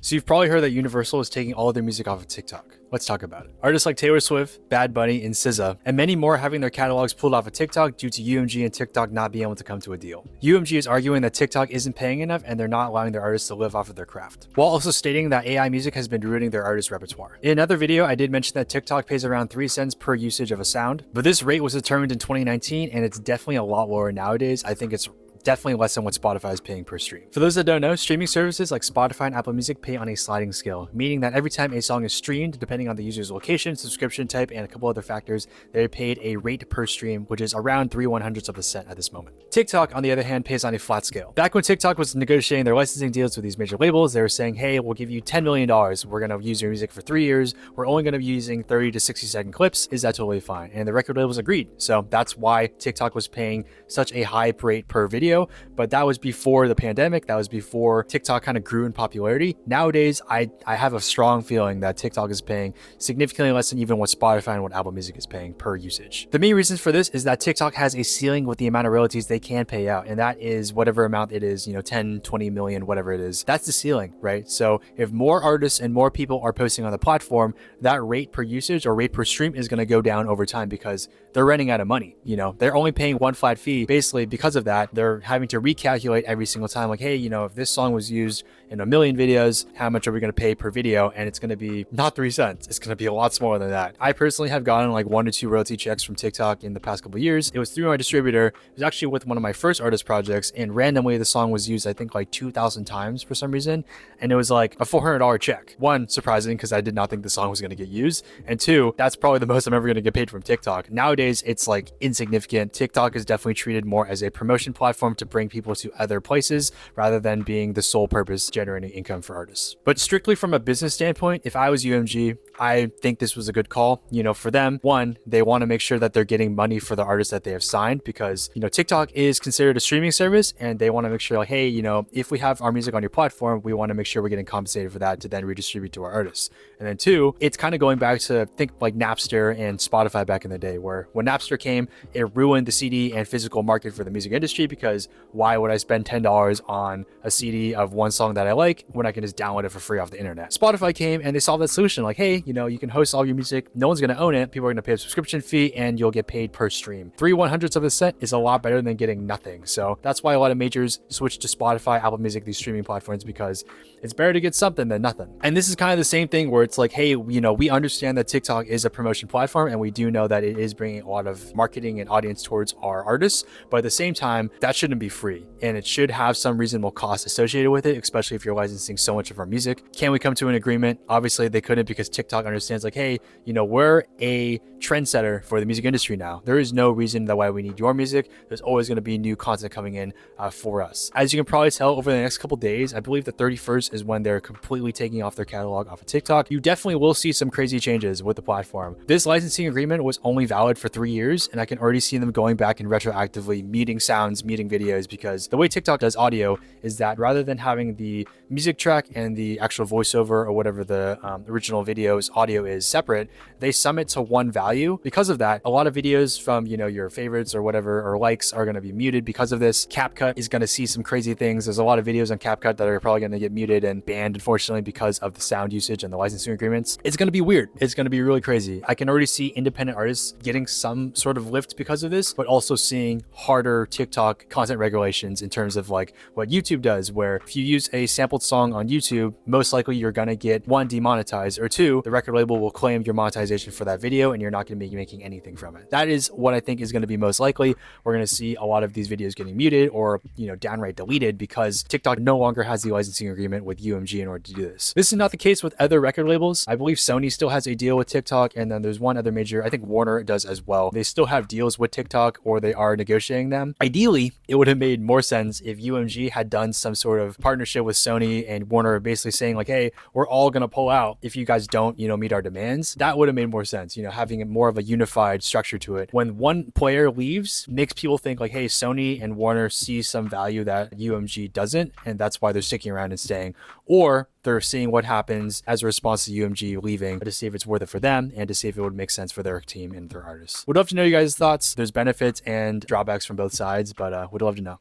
So you've probably heard that Universal is taking all of their music off of TikTok. Let's talk about it. Artists like Taylor Swift, Bad Bunny, and SZA, and many more are having their catalogs pulled off of TikTok due to UMG and TikTok not being able to come to a deal. UMG is arguing that TikTok isn't paying enough and they're not allowing their artists to live off of their craft, while also stating that AI music has been ruining their artists' repertoire. In another video, I did mention that TikTok pays around 3 cents per usage of a sound, but this rate was determined in 2019 and it's definitely a lot lower nowadays. I think it's definitely less than what Spotify is paying per stream. For those that don't know, streaming services like Spotify and Apple Music pay on a sliding scale, meaning that every time a song is streamed, depending on the user's location, subscription type, and a couple other factors, they're paid a rate per stream, which is around 3/100ths of a cent at this moment. TikTok, on the other hand, pays on a flat scale. Back when TikTok was negotiating their licensing deals with these major labels, they were saying, hey, we'll give you $10 million. We're going to use your music for 3 years. We're only going to be using 30 to 60-second clips. Is that totally fine? And the record labels agreed. So that's why TikTok was paying such a high rate per video, but that was before the pandemic. That was before TikTok kind of grew in popularity. Nowadays, I have a strong feeling that TikTok is paying significantly less than even what Spotify and what Apple Music is paying per usage. The main reasons for this is that TikTok has a ceiling with the amount of royalties they can pay out, and that is whatever amount it is, 10, 20 million, whatever it is. That's the ceiling, right? So if more artists and more people are posting on the platform, that rate per usage or rate per stream is going to go down over time because they're running out of money. They're only paying one flat fee. Basically, because of that, they're having to recalculate every single time, like, hey, if this song was used in 1 million videos, how much are we going to pay per video? And it's going to be not 3 cents. It's going to be a lot smaller than that. I personally have gotten like 1 to 2 royalty checks from TikTok in the past couple of years. It was through my distributor. It was actually with one of my first artist projects, and randomly the song was used, I think, like 2,000 times for some reason. And it was like a $400 check. One, surprising because I did not think the song was going to get used. And two, that's probably the most I'm ever going to get paid from TikTok. Nowadays, it's like insignificant. TikTok is definitely treated more as a promotion platform to bring people to other places rather than being the sole purpose generating income for artists. But strictly from a business standpoint, if I was UMG, I think this was a good call. For them, one, they want to make sure that they're getting money for the artists that they have signed because, TikTok is considered a streaming service and they want to make sure like, hey, if we have our music on your platform, we want to make sure we're getting compensated for that to then redistribute to our artists. And then two, it's kind of going back to think like Napster and Spotify back in the day, where when Napster came, it ruined the CD and physical market for the music industry because why would I spend $10 on a CD of one song that I like when I can just download it for free off the internet? Spotify came and they solved that solution. Like, hey, you can host all your music. No one's going to own it. People are going to pay a subscription fee and you'll get paid per stream. 3/100ths of a cent is a lot better than getting nothing. So that's why a lot of majors switch to Spotify, Apple Music, these streaming platforms, because it's better to get something than nothing. And this is kind of the same thing where it's like, hey, we understand that TikTok is a promotion platform and we do know that it is bringing a lot of marketing and audience towards our artists. But at the same time, that shouldn't be free and it should have some reasonable cost associated with it, especially if you're licensing so much of our music. Can we come to an agreement? Obviously they couldn't because TikTok understands like, hey, we're a trendsetter for the music industry now. There is no reason that why we need your music. There's always going to be new content coming in for us. As you can probably tell, over the next couple days, I believe the 31st is when they're completely taking off their catalog off of TikTok. You definitely will see some crazy changes with the platform. This licensing agreement was only valid for 3 years, and I can already see them going back and retroactively muting sounds, muting videos, because the way TikTok does audio is that rather than having the music track and the actual voiceover or whatever the original video's audio is separate, they sum it to one value. Because of that, a lot of videos from your favorites or whatever or likes are going to be muted because of this. CapCut is going to see some crazy things. There's a lot of videos on CapCut that are probably going to get muted and banned, unfortunately, because of the sound usage and the licensing agreements. It's going to be weird. It's going to be really crazy. I can already see independent artists getting some sort of lift because of this, but also seeing harder TikTok content regulations in terms of like what YouTube does, where if you use a sampled song on YouTube, most likely you're going to get one, demonetized, or two, the record label will claim your monetization for that video and you're not going to be making anything from it. That is what I think is going to be most likely. We're going to see a lot of these videos getting muted or downright deleted because TikTok no longer has the licensing agreement with UMG in order to do this. This is not the case with other record labels. I believe Sony still has a deal with TikTok, and then there's one other major, I think Warner does as well. They still have deals with TikTok or they are negotiating them. Ideally, it would have made more sense if UMG had done some sort of partnership with Sony and Warner, basically saying like, hey, we're all going to pull out if you guys don't, meet our demands. That would have made more sense, having more of a unified structure to it. When one player leaves, makes people think like, hey, Sony and Warner see some value that UMG doesn't, and that's why they're sticking around and staying. Or they're seeing what happens as a response to UMG leaving to see if it's worth it for them and to see if it would make sense for their team and their artists. Would love to know you guys' thoughts. There's benefits and drawbacks from both sides, but would love to know.